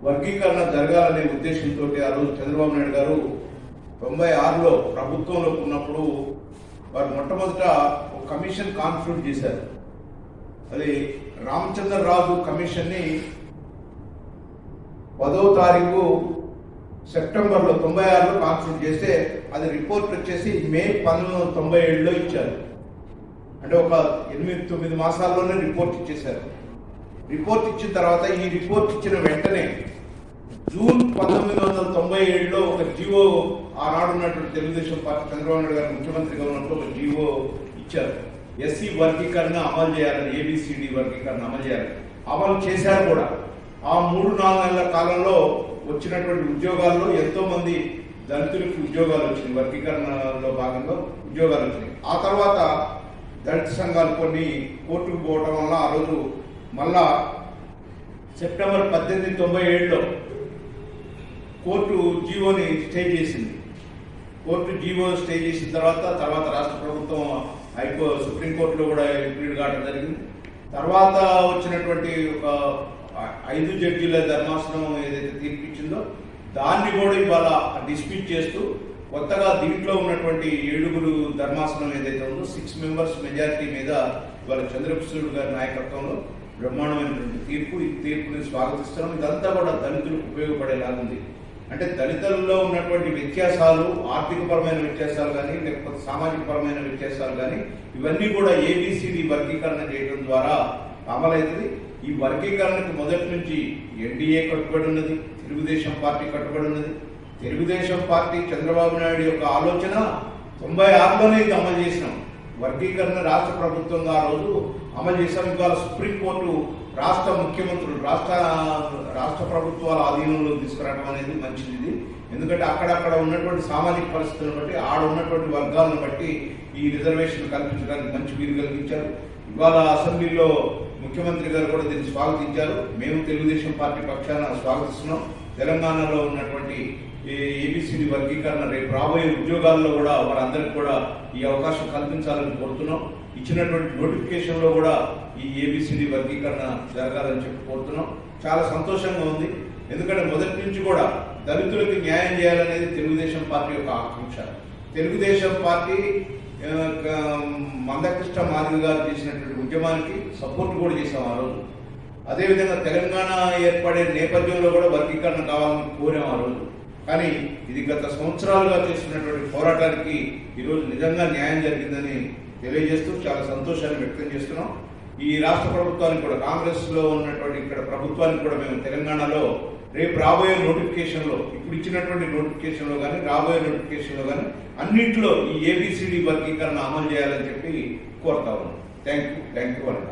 వర్గీకరణ జరగాలనే ఉద్దేశంతో ఆ రోజు చంద్రబాబు నాయుడు గారు 96లో ప్రభుత్వంలోకి ఉన్నప్పుడు వారు మొట్టమొదట ఒక కమిషన్ కాన్స్టిట్యూట్ చేశారు. అది రామచంద్రరాజు కమిషన్ని 10వ తారీఖు సెప్టెంబర్లో 96లో కాన్స్టిట్యూట్ చేస్తే అది రిపోర్ట్ వచ్చేసి మే 1997లో ఇచ్చారు. అంటే ఒక 8-9 మాసాల్లోనే రిపోర్ట్ ఇచ్చేశారు. రిపోర్ట్ ఇచ్చిన తర్వాత ఈ రిపోర్ట్ ఇచ్చిన వెంటనే జూన్ 1997లో ఒక జీవో, ఆనాడు ఉన్నటువంటి తెలుగుదేశం పార్టీ చంద్రబాబు నాయుడు గారు ముఖ్యమంత్రిగా ఉన్నప్పుడు ఒక జీవో ఇచ్చారు. ఎస్సీ వర్గీకరణ అమలు చేయాలని, ఏబిసిడి వర్గీకరణ అమలు చేయాలని అమలు చేశారు కూడా. ఆ 3-4 నెలల కాలంలో వచ్చినటువంటి ఉద్యోగాల్లో ఎంతో మంది దళితులకు ఉద్యోగాలు వచ్చినాయి. వర్గీకరణలో భాగంగా ఉద్యోగాలు వచ్చినాయి. ఆ తర్వాత దళిత సంఘాలు కొన్ని కోర్టుకు పోవడం వల్ల ఆ రోజు మళ్ళా సెప్టెంబర్ 1897లో కోర్టు జీవోని స్టే చేసింది. కోర్టు జీవో స్టే చేసిన తర్వాత రాష్ట్ర ప్రభుత్వం సుప్రీంకోర్టులో కూడా ఇంక్లూడ్ కావడం జరిగింది. తర్వాత వచ్చినటువంటి ఒక 5 జడ్జీల ధర్మాసనం ఏదైతే తీర్పిచ్చిందో దాన్ని కూడా ఇవాళ డిస్ప్యూట్ చేస్తూ కొత్తగా దీంట్లో ఉన్నటువంటి 7 ధర్మాసనం ఏదైతే ఉందో 6 మెంబర్స్ మెజారిటీ మీద ఇవాళ చంద్రకిషోర్ గారి నాయకత్వంలో బ్రహ్మాండమైనటువంటి తీర్పు. ఈ తీర్పుని స్వాగతిస్తున్నాం. ఇదంతా కూడా దళితులకు ఉపయోగపడేలాగుంది. అంటే దళితుల్లో ఉన్నటువంటి వ్యత్యాసాలు, ఆర్థికపరమైన వ్యత్యాసాలు కానీ లేకపోతే సామాజిక పరమైన వ్యత్యాసాలు కానీ ఇవన్నీ కూడా ఏబిసిడి వర్గీకరణ చేయడం ద్వారా అమలవుతుంది. ఈ వర్గీకరణకు మొదటి నుంచి ఎన్డీఏ కట్టుబడి ఉన్నది, తెలుగుదేశం పార్టీ కట్టుబడి ఉన్నది. తెలుగుదేశం పార్టీ చంద్రబాబు నాయుడు యొక్క ఆలోచన 96లోనే ఇది అమలు చేసినాం. వర్గీకరణ రాష్ట్ర ప్రభుత్వంగా ఆ రోజు అమలు చేశాం. ఇవాళ సుప్రీంకోర్టు రాష్ట్ర ముఖ్యమంత్రులు, రాష్ట్ర ప్రభుత్వాల ఆధీనంలో తీసుకురావడం అనేది మంచిది. ఎందుకంటే అక్కడక్కడ ఉన్నటువంటి సామాజిక పరిస్థితులను బట్టి, ఆడ ఉన్నటువంటి వర్గాలను బట్టి ఈ రిజర్వేషన్ కల్పించడానికి మంచి వీలు కల్పించారు. ఇవాళ అసెంబ్లీలో ముఖ్యమంత్రి గారు కూడా దీన్ని స్వాగతించారు. మేము తెలుగుదేశం పార్టీ పక్షాన స్వాగతిస్తున్నాం. తెలంగాణలో ఉన్నటువంటి ఏబిసిడి వర్గీకరణ రేపు రాబోయే ఉద్యోగాల్లో కూడా వారందరికీ కూడా ఈ అవకాశం కల్పించాలని కోరుతున్నాం. ఇచ్చినటువంటి నోటిఫికేషన్లో కూడా ఈ ఏబిసిడి వర్గీకరణ జరగాలని చెప్పి కోరుతున్నాం. చాలా సంతోషంగా ఉంది. ఎందుకంటే మొదటి నుంచి కూడా దళితులకు న్యాయం చేయాలనేది తెలుగుదేశం పార్టీ యొక్క ఆకాంక్ష. తెలుగుదేశం పార్టీ మందకృష్ణ మాదిగ గారు చేసినటువంటి ఉద్యమానికి సపోర్ట్ కూడా చేశాం ఆ రోజు. అదేవిధంగా తెలంగాణ ఏర్పడే నేపథ్యంలో కూడా వర్గీకరణ కావాలని కోరాం ఆ రోజు. కానీ ఇది గత సంవత్సరాలుగా చేస్తున్నటువంటి పోరాటానికి ఈరోజు నిజంగా న్యాయం జరిగిందని తెలియజేస్తూ చాలా సంతోషాన్ని వ్యక్తం చేస్తున్నాం. ఈ రాష్ట్ర ప్రభుత్వానికి కూడా, కాంగ్రెస్లో ఉన్నటువంటి ఇక్కడ ప్రభుత్వానికి కూడా మేము తెలంగాణలో రేపు రాబోయే నోటిఫికేషన్లో, ఇప్పుడు ఇచ్చినటువంటి నోటిఫికేషన్లో కానీ రాబోయే నోటిఫికేషన్లో కానీ అన్నింటిలో ఈ ఏబిసిడి వర్గీకరణ అమలు చేయాలని చెప్పి కోరుతా ఉన్నాం. థ్యాంక్ యూ అన్న.